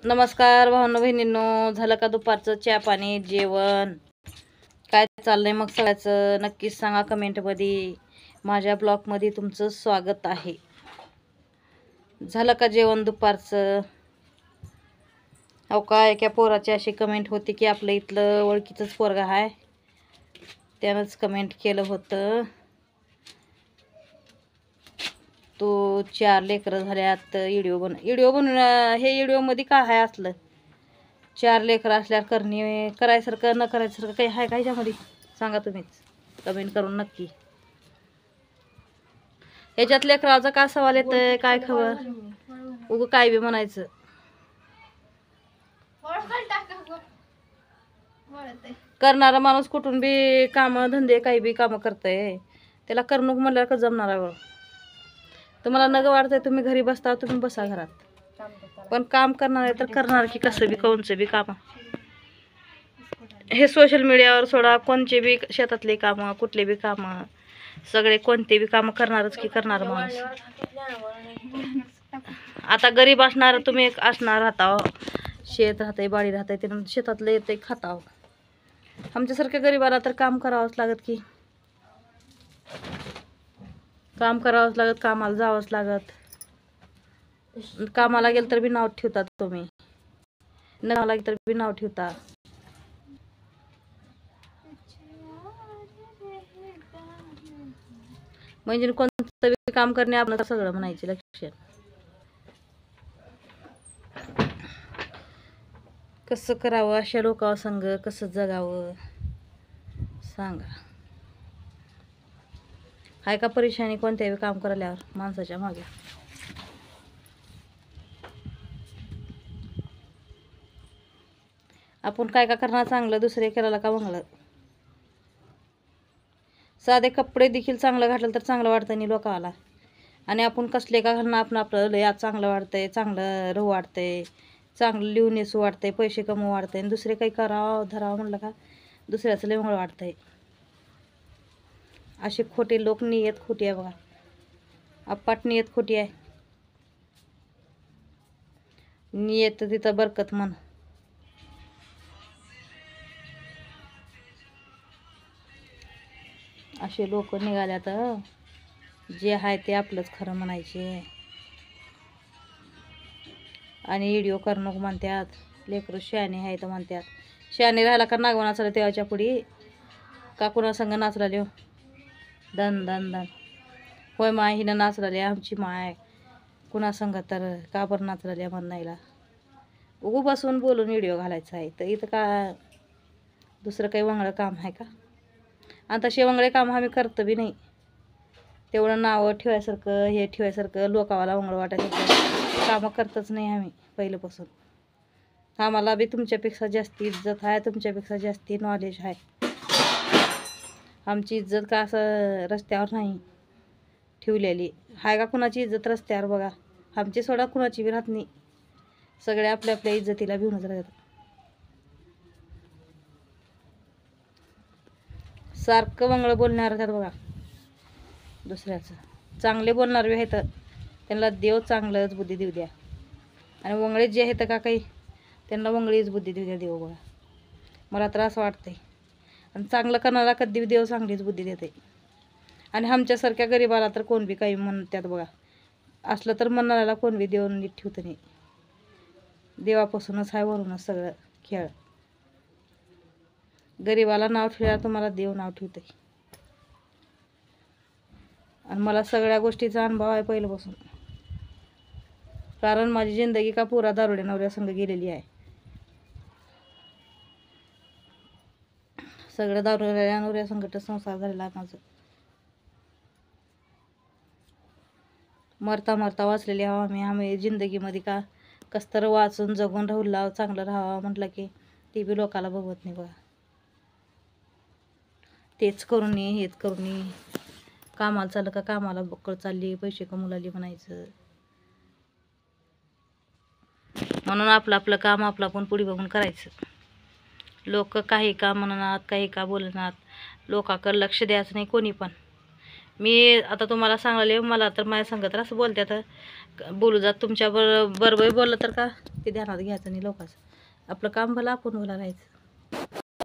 नमस्कार भावनो बहिणींनो, झालं का दुपारचं चहा पाणी जेवण? काय चाललंय मग सगळ्याचं नक्कीच सांगा कमेंटमध्ये. माझ्या ब्लॉगमध्ये तुमचं स्वागत आहे. झालं का जेवण दुपारचं? अहो काय एका पोराची अशी कमेंट होती की आपलं इथलं ओळखीचंच पोरगा आहे, त्यानंच कमेंट केलं होतं तो 4 लेकरं झाल्यात. व्हिडिओ बनवून हे व्हिडिओमध्ये काय आहे असलं? 4 लेकरं असल्यावर करायसारखं न करायसारखं काही आहे का ह्याच्यामध्ये? सांगा तुम्हीच कमेंट करून नक्की. ह्याच्यात लेकराचा काय सवाल येतंय? काय खबर उगं काय बी म्हणायचं. करणारा माणूस कुठून बी कामं धंदे काही बी कामं करतंय, त्याला करणूक म्हणल्यावर का जमणार आहे? तुम्हाला नग वाटतंय तुम्ही घरी बसता, तुम्ही बसा घरात, पण काम करणार आहे तर करणार की कसं बी कोणचं बी काम. हे सोशल मीडियावर सोडा, कोणचे बी शेतातले कामं कुठले बी कामं सगळे कोणते बी कामं करणारच की करणार माणूस. आता गरीब असणार तुम्ही असणार राहता, शेत राहतंय बाडी राहतंय ते शेतातलं येतंय खाता. आमच्यासारख्या गरीबाला तर काम करावंच लागत की, काम करावंच लागत, कामाला जावंच लागत. कामाला गेलं तर बी नाव ठेवतात तुम्ही, नावाला गेलं तर बी नाव ठेवता. म्हणजे कोणतं बी काम करणे आपलं सगळं म्हणायचे लक्ष. कसं करावं अशा लोकांवर संग, कसं जगावं सांगा? हाय का परेशानी कोणत्याही काम करायल्यावर माणसाच्या मागे? आपण काय का करणार चांगलं, दुसरे करायला का मंगळ? साधे कपडे देखील चांगलं घातलं तर चांगलं वाटतं नाही लोकाला, आणि आपण कसले का घालणं आपण आपलं यात चांगलं वाटतंय, चांगलं राहू वाटतंय, चांगलं लिहून येसू वाटतंय, पैसे कमवू वाटतंय, आणि दुसरे काही करावं धरावं म्हणलं का दुसऱ्याचं लय मंगळ वाटतंय. असे खोटे लोक नियत खोटी आहे बघा, अप्पाट नियत खोटी आहे. नियत तिथं बरकत म्हण. असे लोक निघाल्यात, जे आहे ते आपलंच खरं म्हणायचे आणि व्हिडिओ करणं म्हणतात. लेकरं शहाणे आहे तर म्हणतात, शहाणे राहायला का नागवा नाचला तेव्हाच्या पुढी का कुणा संग नाचला हो? दन दन दन होय माय हिनं नाचलाले आमची माय, कुणा संग तर का बरं नाचलाल्या म्हणायला. उगू बसून बोलून व्हिडिओ घालायचा आहे तर इथं का दुसरं काही वंगळं काम आहे का? आणि तसे वंगळे काम आम्ही करतो बी नाही. तेवढं नावं ठेवायसारखं हे ठेवायसारखं लोकावाला वंगळ वाटायसारखं कामं करतच नाही आम्ही पहिल्यापासून. आम्हाला बी तुमच्यापेक्षा जास्ती इज्जत आहे, तुमच्यापेक्षा जास्ती नॉलेज आहे. आमची इज्जत का असं रस्त्यावर नाही ठेवलेली हाय का? कुणाची इज्जत रस्त्यावर बघा, आमची सोडा कुणाची बी राहत नाही. सगळे आपल्या आपल्या इज्जतीला भिवूनच राहतात. सारखं वंगळं बोलणार राहतात बघा दुसऱ्याचं. चांगले बोलणार बी आहेत, त्यांना देव चांगलंच बुद्धी देऊ द्या, आणि वंगळे जे आहेत का काही त्यांना वंगळीच बुद्धी देऊ द्या देव बघा. मला त्रास वाटतंय, आणि चांगलं करणारा कधी देव चांगलीच बुद्धी देते. आणि आमच्यासारख्या गरीबाला तर कोण बी काही म्हणतात बघा, असलं तर म्हणणाऱ्याला कोण बी देव नीट ठेवतं नाही. देवापासूनच आहे वरूनच सगळं खेळ. गरीबाला नाव ठेवल्यावर तुम्हाला देव नाव ठेवते. आणि मला सगळ्या गोष्टीचा अनुभव आहे पहिल्यापासून, कारण माझी जिंदगी का पुरा दारुड्या नवऱ्या संग गेलेली आहे. सगळं दारुड्या नवऱ्या संगत संसार झालेला माझं. मरता मरता वाचलेली हवा आम्ही जिंदगीमध्ये का कसतर वाचून जगून राहू लाव, चांगलं राहावं म्हटलं की ती बी लोकाला बघवत नाही बघा. तेच करून ये हेच करून ये, कामाला चाललं का कामाला बक्कळ चालली, पैसे कमवू लागली म्हणायचं. म्हणून आपलं आपलं काम आपलं आपण पुढे बघून करायचं. लोक काही का म्हणणार, काही का बोलणार, लोकांकडे लक्ष द्यायचं नाही कोणी पण. मी आता तुम्हाला सांगले, मला तर माझ्या सांगत असं बोलतात, बोलू जात तुमच्या बरोबर बोललं तर का ते ध्यानात घ्यायचं नाही लोकांचं. आपलं काम भलं आपण भलं राहायचं.